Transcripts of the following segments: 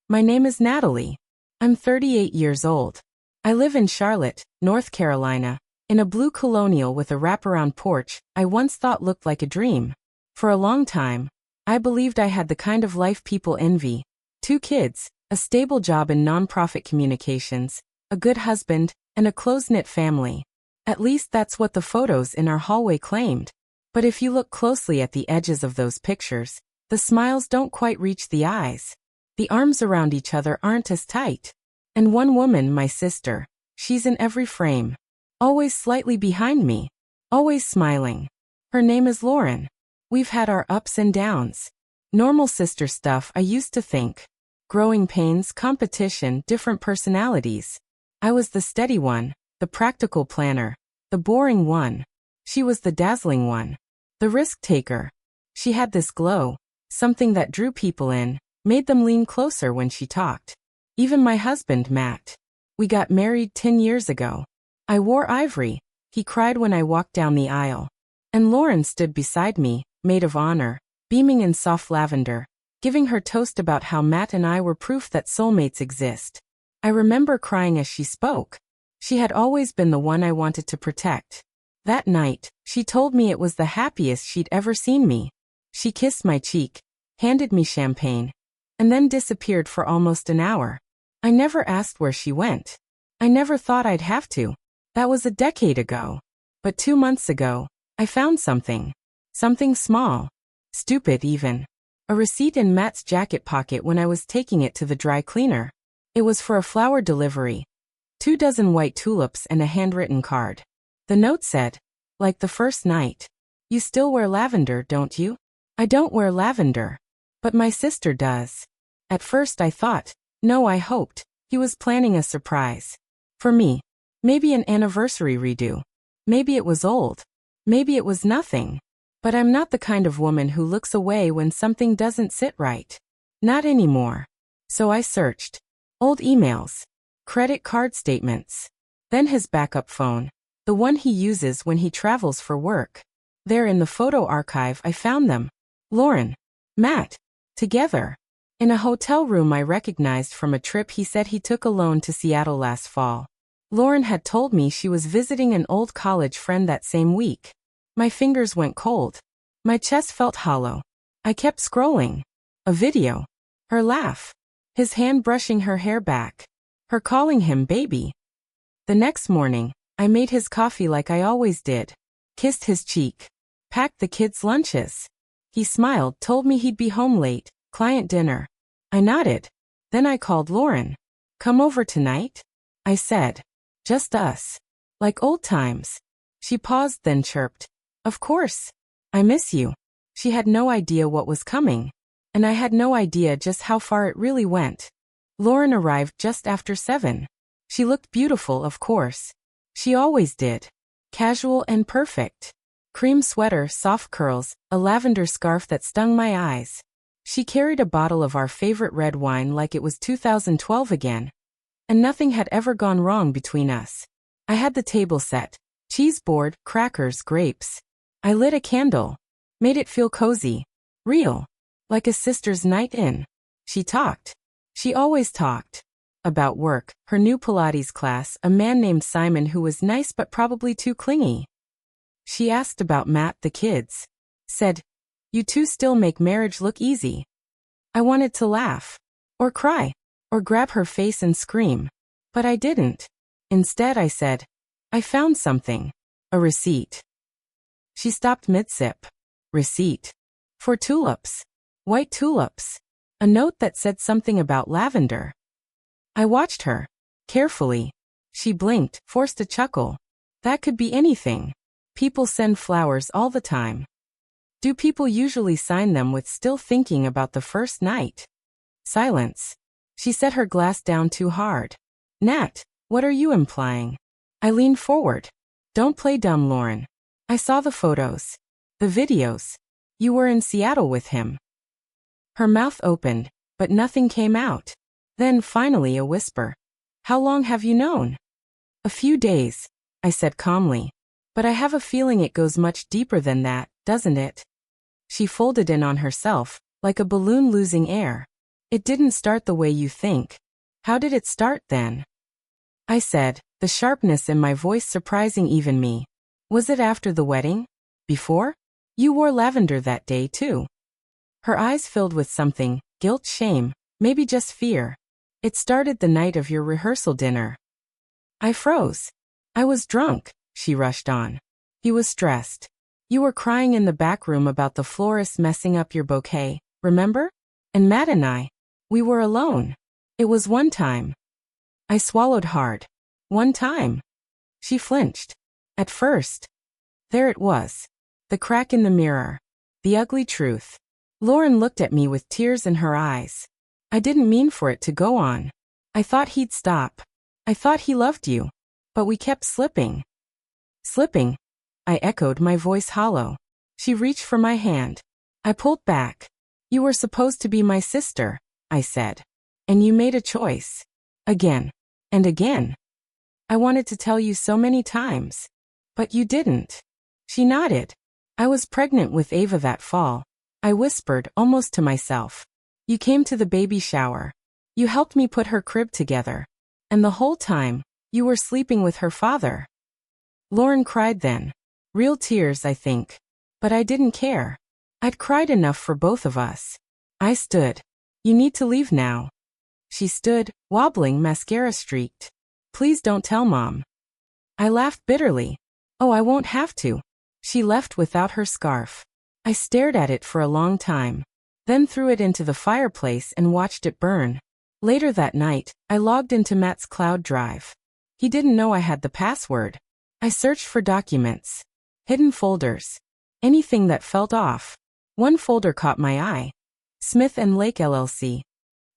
My name is Natalie. I'm 38 years old. I live in Charlotte, North Carolina, in a blue colonial with a wraparound porch I once thought looked like a dream. For a long time, I believed I had the kind of life people envy. 2 kids, a stable job in nonprofit communications, a good husband, and a close-knit family. At least that's what the photos in our hallway claimed. But if you look closely at the edges of those pictures, the smiles don't quite reach the eyes. The arms around each other aren't as tight. And one woman, my sister, she's in every frame. Always slightly behind me. Always smiling. Her name is Lauren. We've had our ups and downs. Normal sister stuff, I used to think. Growing pains, competition, different personalities. I was the steady one, the practical planner, the boring one. She was the dazzling one, the risk taker. She had this glow, something that drew people in, made them lean closer when she talked. Even my husband, Matt. We got married 10 years ago. I wore ivory. He cried when I walked down the aisle. And Lauren stood beside me, maid of honor, beaming in soft lavender, giving her toast about how Matt and I were proof that soulmates exist. I remember crying as she spoke. She had always been the one I wanted to protect. That night, she told me it was the happiest she'd ever seen me. She kissed my cheek, handed me champagne, and then disappeared for almost an hour. I never asked where she went. I never thought I'd have to. That was a decade ago. But 2 months ago, I found something. Something small. Stupid even. A receipt in Matt's jacket pocket when I was taking it to the dry cleaner. It was for a flower delivery. 2 dozen white tulips and a handwritten card. The note said, like the first night, "You still wear lavender, don't you?" I don't wear lavender. But my sister does. At first I thought, no, I hoped, he was planning a surprise. For me. Maybe an anniversary redo. Maybe it was old. Maybe it was nothing. But I'm not the kind of woman who looks away when something doesn't sit right. Not anymore. So I searched. Old emails. Credit card statements. Then his backup phone. The one he uses when he travels for work. There in the photo archive I found them. Lauren. Matt. Together. In a hotel room I recognized from a trip he said he took alone to Seattle last fall. Lauren had told me she was visiting an old college friend that same week. My fingers went cold. My chest felt hollow. I kept scrolling. A video. Her laugh. His hand brushing her hair back. Her calling him baby. The next morning, I made his coffee like I always did. Kissed his cheek. Packed the kids' lunches. He smiled, told me he'd be home late, client dinner. I nodded. Then I called Lauren. "Come over tonight?" I said. "Just us. Like old times." She paused, then chirped. "Of course. I miss you." She had no idea what was coming. And I had no idea just how far it really went. Lauren arrived just after 7. She looked beautiful, of course. She always did. Casual and perfect. Cream sweater, soft curls, a lavender scarf that stung my eyes. She carried a bottle of our favorite red wine like it was 2012 again. And nothing had ever gone wrong between us. I had the table set. Cheese board, crackers, grapes. I lit a candle. Made it feel cozy. Real. Like a sister's night in. She talked. She always talked. About work, her new Pilates class, a man named Simon who was nice but probably too clingy. She asked about Matt, the kids. Said, "You two still make marriage look easy." I wanted to laugh. Or cry. Or grab her face and scream. But I didn't. Instead I said, "I found something. A receipt." She stopped mid-sip. Receipt. For tulips. White tulips. A note that said something about lavender. I watched her. Carefully. She blinked, forced a chuckle. That could be anything. People send flowers all the time. Do people usually sign them with still thinking about the first night? Silence. She set her glass down too hard. "Nat, what are you implying?" I leaned forward. "Don't play dumb, Lauren. I saw the photos. The videos. You were in Seattle with him." Her mouth opened, but nothing came out. Then finally a whisper. "How long have you known?" "A few days," I said calmly. "But I have a feeling it goes much deeper than that, doesn't it?" She folded in on herself, like a balloon losing air. It didn't start the way you think. How did it start then? I said, the sharpness in my voice surprising even me. Was it after the wedding? Before? You wore lavender that day too. Her eyes filled with something, guilt, shame, maybe just fear. It started the night of your rehearsal dinner. I froze. I was drunk, she rushed on. He was stressed. You were crying in the back room about the florist messing up your bouquet, remember? And Matt and I, we were alone. It was one time. I swallowed hard. One time. She flinched. At first. There it was. The crack in the mirror. The ugly truth. Lauren looked at me with tears in her eyes. I didn't mean for it to go on. I thought he'd stop. I thought he loved you. But we kept slipping. Slipping? I echoed, my voice hollow. She reached for my hand. I pulled back. You were supposed to be my sister, I said. And you made a choice. Again. And again. I wanted to tell you so many times. But you didn't. She nodded. I was pregnant with Ava that fall. I whispered, almost to myself. You came to the baby shower. You helped me put her crib together. And the whole time, you were sleeping with her father. Lauren cried then. Real tears, I think. But I didn't care. I'd cried enough for both of us. I stood. You need to leave now. She stood, wobbling, mascara streaked. Please don't tell Mom. I laughed bitterly. Oh, I won't have to. She left without her scarf. I stared at it for a long time. Then threw it into the fireplace and watched it burn. Later that night, I logged into Matt's cloud drive. He didn't know I had the password. I searched for documents. Hidden folders. Anything that felt off. One folder caught my eye. Smith and Lake LLC.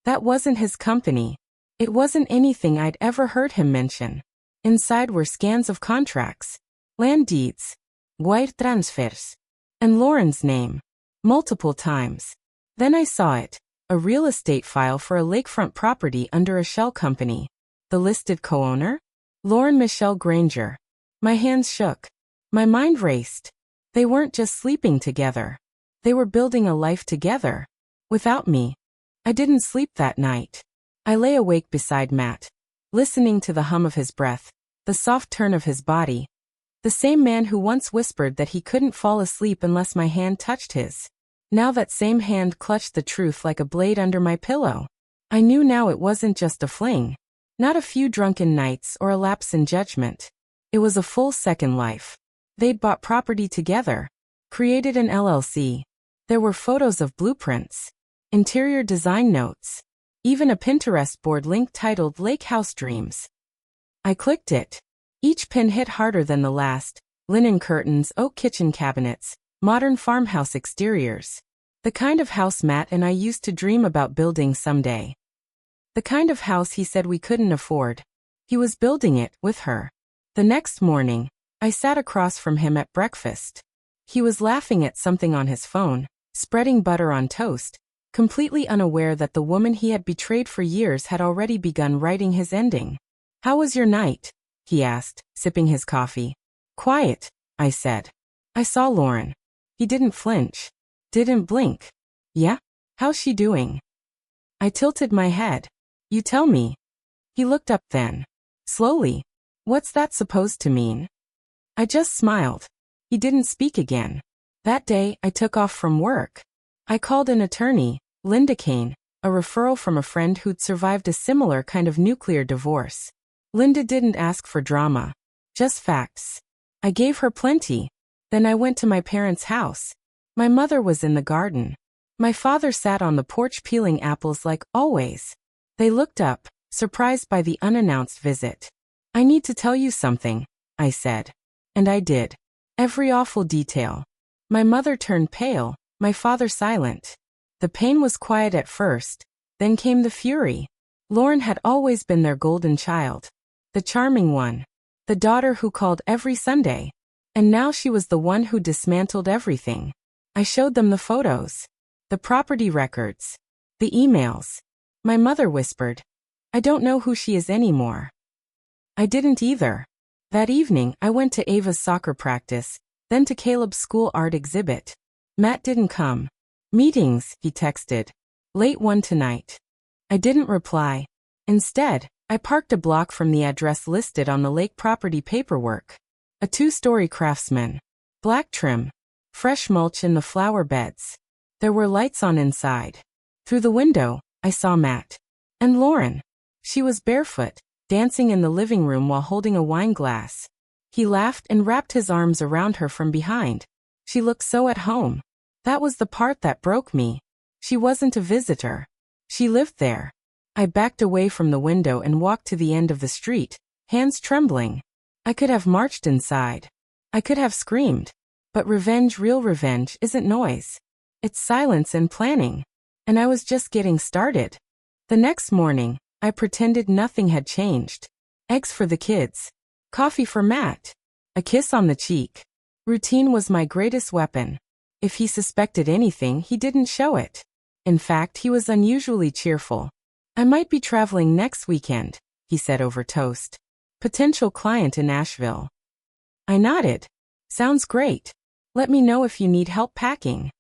That wasn't his company. It wasn't anything I'd ever heard him mention. Inside were scans of contracts, land deeds, wire transfers, and Lauren's name. Multiple times. Then I saw it. A real estate file for a lakefront property under a shell company. The listed co-owner? Lauren Michelle Granger. My hands shook. My mind raced. They weren't just sleeping together. They were building a life together. Without me. I didn't sleep that night. I lay awake beside Matt, listening to the hum of his breath, the soft turn of his body. The same man who once whispered that he couldn't fall asleep unless my hand touched his. Now that same hand clutched the truth like a blade under my pillow. I knew now it wasn't just a fling. Not a few drunken nights or a lapse in judgment. It was a full second life. They'd bought property together. Created an LLC. There were photos of blueprints. Interior design notes. Even a Pinterest board link titled Lake House Dreams. I clicked it. Each pin hit harder than the last. Linen curtains, oak kitchen cabinets, modern farmhouse exteriors. The kind of house Matt and I used to dream about building someday. The kind of house he said we couldn't afford. He was building it with her. The next morning, I sat across from him at breakfast. He was laughing at something on his phone, spreading butter on toast, completely unaware that the woman he had betrayed for years had already begun writing his ending. How was your night? He asked, sipping his coffee. Quiet, I said. I saw Lauren. He didn't flinch. Didn't blink. Yeah? How's she doing? I tilted my head. You tell me. He looked up then. Slowly. What's that supposed to mean? I just smiled. He didn't speak again. That day, I took off from work. I called an attorney, Linda Kane, a referral from a friend who'd survived a similar kind of nuclear divorce. Linda didn't ask for drama. Just facts. I gave her plenty. Then I went to my parents' house. My mother was in the garden. My father sat on the porch peeling apples like always. They looked up, surprised by the unannounced visit. I need to tell you something, I said. And I did. Every awful detail. My mother turned pale, my father silent. The pain was quiet at first, then came the fury. Lauren had always been their golden child. The charming one. The daughter who called every Sunday. And now she was the one who dismantled everything. I showed them the photos. The property records. The emails. My mother whispered. I don't know who she is anymore. I didn't either. That evening, I went to Ava's soccer practice, then to Caleb's school art exhibit. Matt didn't come. Meetings, he texted. Late one tonight. I didn't reply. Instead, I parked a block from the address listed on the lake property paperwork. A 2-story Craftsman. Black trim. Fresh mulch in the flower beds. There were lights on inside. Through the window, I saw Matt. And Lauren. She was barefoot, dancing in the living room while holding a wine glass. He laughed and wrapped his arms around her from behind. She looked so at home. That was the part that broke me. She wasn't a visitor. She lived there. I backed away from the window and walked to the end of the street, hands trembling. I could have marched inside. I could have screamed. But revenge, real revenge, isn't noise. It's silence and planning. And I was just getting started. The next morning, I pretended nothing had changed. Eggs for the kids. Coffee for Matt. A kiss on the cheek. Routine was my greatest weapon. If he suspected anything, he didn't show it. In fact, he was unusually cheerful. I might be traveling next weekend, he said over toast. Potential client in Nashville. I nodded. Sounds great. Let me know if you need help packing.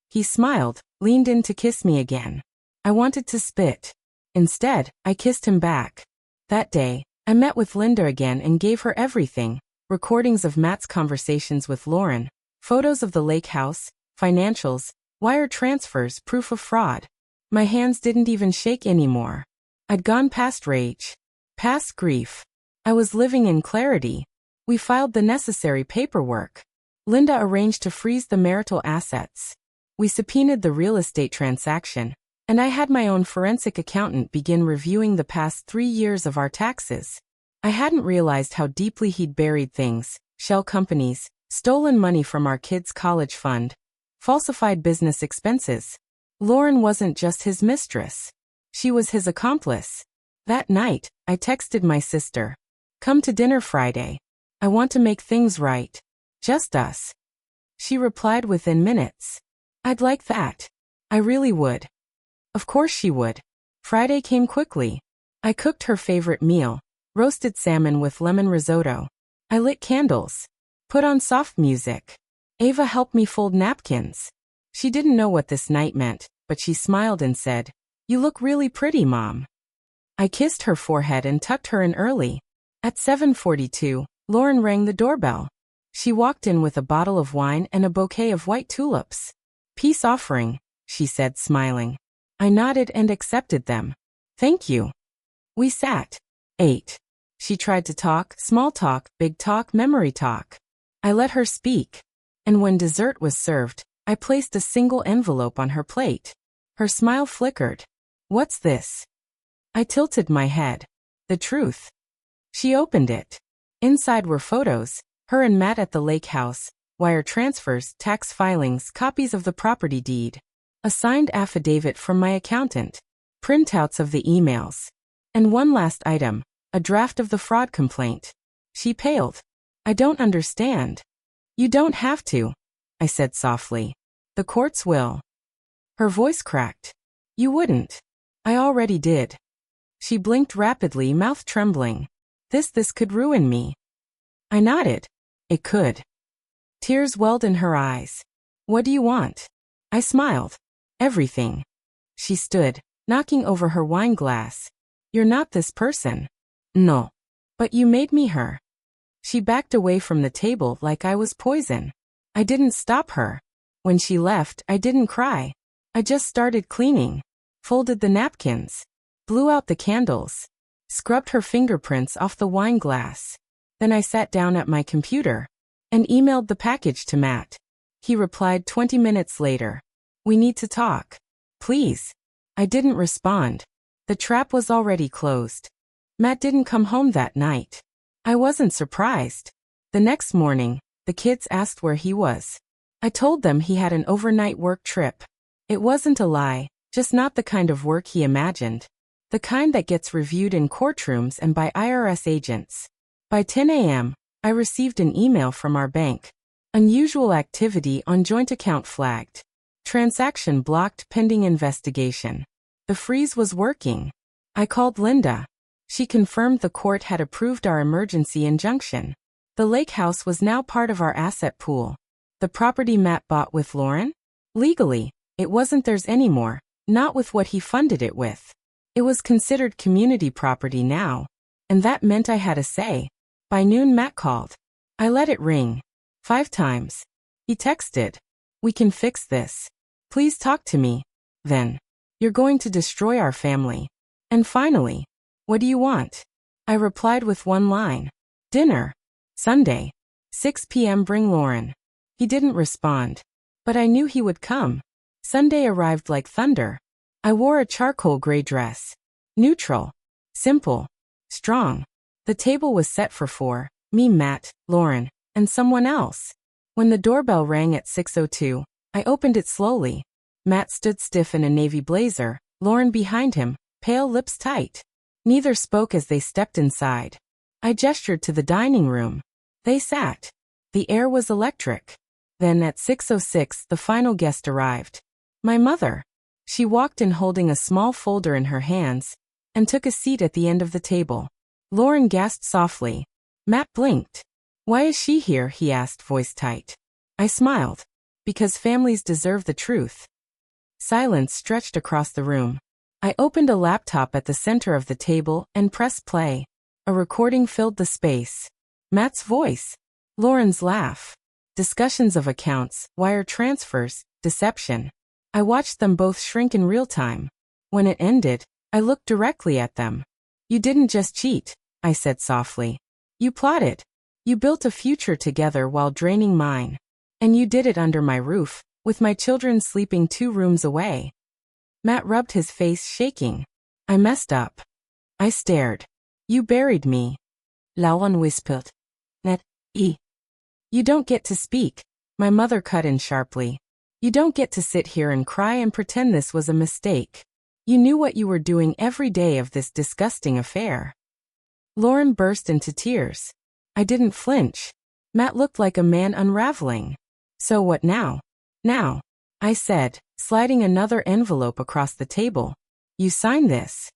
He smiled, leaned in to kiss me again. I wanted to spit. Instead, I kissed him back. That day, I met with Linda again and gave her everything. Recordings of Matt's conversations with Lauren, photos of the lake house, financials, wire transfers, proof of fraud. My hands didn't even shake anymore. I'd gone past rage. Past grief. I was living in clarity. We filed the necessary paperwork. Linda arranged to freeze the marital assets. We subpoenaed the real estate transaction, and I had my own forensic accountant begin reviewing the past 3 years of our taxes. I hadn't realized how deeply he'd buried things: shell companies, stolen money from our kids' college fund, falsified business expenses. Lauren wasn't just his mistress. She was his accomplice. That night, I texted my sister. Come to dinner Friday. I want to make things right. Just us. She replied within minutes. I'd like that. I really would. Of course she would. Friday came quickly. I cooked her favorite meal, roasted salmon with lemon risotto. I lit candles. Put on soft music. Ava helped me fold napkins. She didn't know what this night meant, but she smiled and said, "You look really pretty, Mom." I kissed her forehead and tucked her in early. At 7:42, Lauren rang the doorbell. She walked in with a bottle of wine and a bouquet of white tulips. "Peace offering," she said, smiling. I nodded and accepted them. "Thank you." We sat. Ate. She tried to talk, small talk, big talk, memory talk. I let her speak. And when dessert was served, I placed a single envelope on her plate. Her smile flickered. "What's this?" I tilted my head. "The truth." She opened it. Inside were photos, her and Matt at the lake house, wire transfers, tax filings, copies of the property deed, a signed affidavit from my accountant, printouts of the emails, and one last item, a draft of the fraud complaint. She paled. "I don't understand." "You don't have to," I said softly. "The courts will." Her voice cracked. "You wouldn't." "I already did." She blinked rapidly, mouth trembling. This could ruin me." I nodded. It could. Tears welled in her eyes. "What do you want?" I smiled. "Everything." She stood, knocking over her wine glass. "You're not this person." "No. But you made me her." She backed away from the table like I was poison. I didn't stop her. When she left, I didn't cry. I just started cleaning. Folded the napkins. Blew out the candles. Scrubbed her fingerprints off the wine glass. Then I sat down at my computer and emailed the package to Matt. He replied 20 minutes later. "We need to talk. Please." I didn't respond. The trap was already closed. Matt didn't come home that night. I wasn't surprised. The next morning, the kids asked where he was. I told them he had an overnight work trip. It wasn't a lie, just not the kind of work he imagined. The kind that gets reviewed in courtrooms and by IRS agents. By 10 a.m., I received an email from our bank. Unusual activity on joint account flagged. Transaction blocked pending investigation. The freeze was working. I called Linda. She confirmed the court had approved our emergency injunction. The lake house was now part of our asset pool. The property Matt bought with Lauren? Legally, it wasn't theirs anymore, not with what he funded it with. It was considered community property now, and that meant I had a say. By noon Matt called. I let it ring. 5 times. He texted. We can fix this. Please talk to me. Then. You're going to destroy our family. And finally. What do you want? I replied with one line. Dinner. Sunday. 6 p.m. Bring Lauren. He didn't respond. But I knew he would come. Sunday arrived like thunder. I wore a charcoal gray dress. Neutral. Simple. Strong. The table was set for 4, me, Matt, Lauren, and someone else. When the doorbell rang at 6:02, I opened it slowly. Matt stood stiff in a navy blazer, Lauren behind him, pale lips tight. Neither spoke as they stepped inside. I gestured to the dining room. They sat. The air was electric. Then at 6:06 the final guest arrived. My mother. She walked in holding a small folder in her hands and took a seat at the end of the table. Lauren gasped softly. Matt blinked. Why is she here? He asked, voice tight. I smiled. Because families deserve the truth. Silence stretched across the room. I opened a laptop at the center of the table and pressed play. A recording filled the space. Matt's voice. Lauren's laugh. Discussions of accounts, wire transfers, deception. I watched them both shrink in real time. When it ended, I looked directly at them. You didn't just cheat, I said softly. You plotted. You built a future together while draining mine. And you did it under my roof, with my children sleeping 2 rooms away. Matt rubbed his face, shaking. I messed up. I stared. You buried me. Lauren whispered. Ned, You don't get to speak. My mother cut in sharply. You don't get to sit here and cry and pretend this was a mistake. You knew what you were doing every day of this disgusting affair. Lauren burst into tears. I didn't flinch. Matt looked like a man unraveling. So what now? Now, I said, sliding another envelope across the table. You sign this.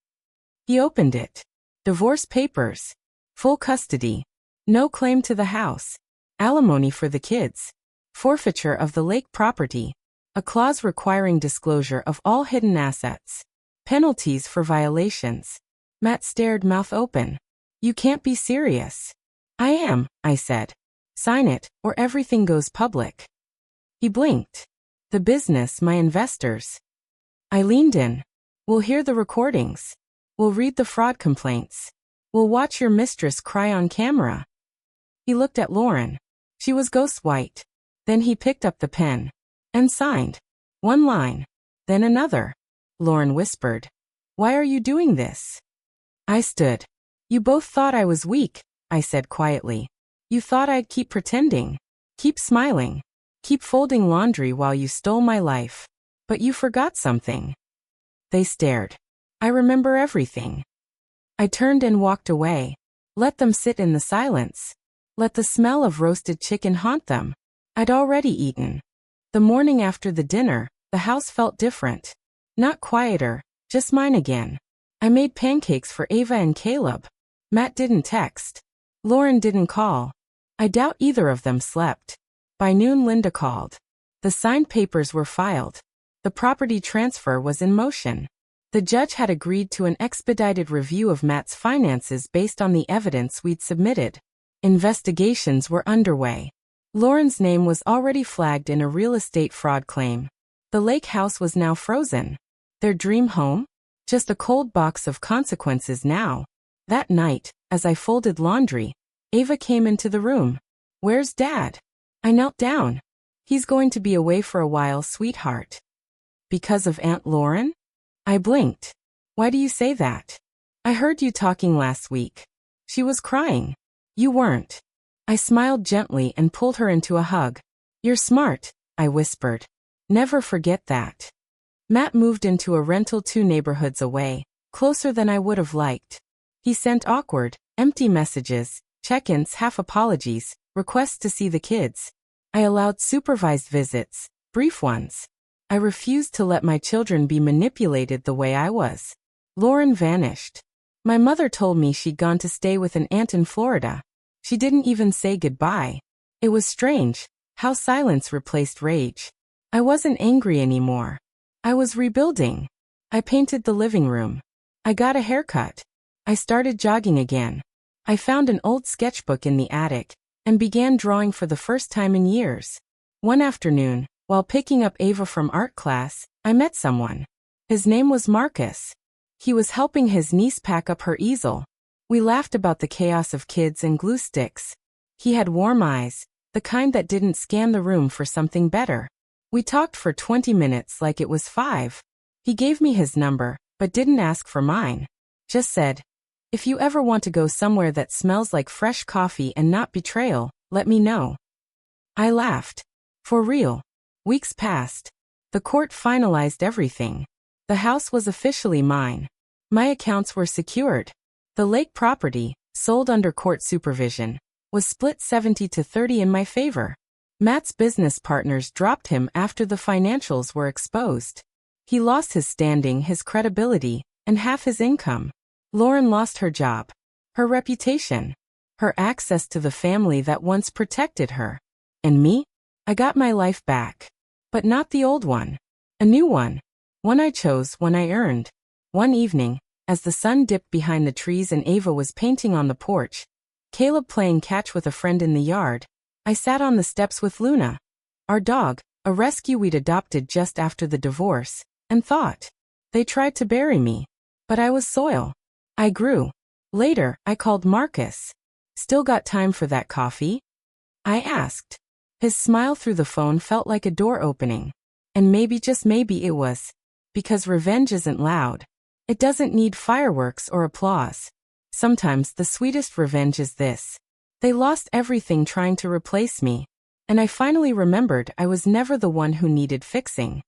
He opened it. Divorce papers. Full custody. No claim to the house. Alimony for the kids. Forfeiture of the lake property. A clause requiring disclosure of all hidden assets. Penalties for violations. Matt stared, mouth open. You can't be serious. I am, I said. Sign it, or everything goes public. He blinked. The business, my investors. I leaned in. We'll hear the recordings. We'll read the fraud complaints. We'll watch your mistress cry on camera. He looked at Lauren. She was ghost white. Then he picked up the pen. And signed. One line. Then another. Lauren whispered. Why are you doing this? I stood. You both thought I was weak, I said quietly. You thought I'd keep pretending. Keep smiling. Keep folding laundry while you stole my life. But you forgot something. They stared. I remember everything. I turned and walked away. Let them sit in the silence. Let the smell of roasted chicken haunt them. I'd already eaten. The morning after the dinner, the house felt different. Not quieter, just mine again. I made pancakes for Ava and Caleb. Matt didn't text. Lauren didn't call. I doubt either of them slept. By noon Linda called. The signed papers were filed. The property transfer was in motion. The judge had agreed to an expedited review of Matt's finances based on the evidence we'd submitted. Investigations were underway. Lauren's name was already flagged in a real estate fraud claim. The lake house was now frozen. Their dream home? Just a cold box of consequences now. That night, as I folded laundry, Ava came into the room. Where's Dad? I knelt down. He's going to be away for a while, sweetheart. Because of Aunt Lauren? I blinked. Why do you say that? I heard you talking last week. She was crying. You weren't. I smiled gently and pulled her into a hug. You're smart, I whispered. Never forget that. Matt moved into a rental 2 neighborhoods away, closer than I would have liked. He sent awkward, empty messages, check-ins, half apologies, requests to see the kids. I allowed supervised visits, brief ones. I refused to let my children be manipulated the way I was. Lauren vanished. My mother told me she'd gone to stay with an aunt in Florida. She didn't even say goodbye. It was strange, how silence replaced rage. I wasn't angry anymore. I was rebuilding. I painted the living room. I got a haircut. I started jogging again. I found an old sketchbook in the attic and began drawing for the first time in years. One afternoon, while picking up Ava from art class, I met someone. His name was Marcus. He was helping his niece pack up her easel. We laughed about the chaos of kids and glue sticks. He had warm eyes, the kind that didn't scan the room for something better. We talked for 20 minutes like it was 5. He gave me his number, but didn't ask for mine. Just said, "If you ever want to go somewhere that smells like fresh coffee and not betrayal, let me know." I laughed. For real. Weeks passed. The court finalized everything. The house was officially mine. My accounts were secured. The lake property, sold under court supervision, was split 70-30 in my favor. Matt's business partners dropped him after the financials were exposed. He lost his standing, his credibility, and half his income. Lauren lost her job, her reputation, her access to the family that once protected her. And me? I got my life back. But not the old one. A new one. One I chose, one I earned. One evening, as the sun dipped behind the trees and Ava was painting on the porch, Caleb playing catch with a friend in the yard, I sat on the steps with Luna, our dog, a rescue we'd adopted just after the divorce, and thought. They tried to bury me. But I was soil. I grew. Later, I called Marcus. "Still got time for that coffee?" I asked. His smile through the phone felt like a door opening. And maybe, just maybe it was. Because revenge isn't loud. It doesn't need fireworks or applause. Sometimes the sweetest revenge is this. They lost everything trying to replace me. And I finally remembered I was never the one who needed fixing.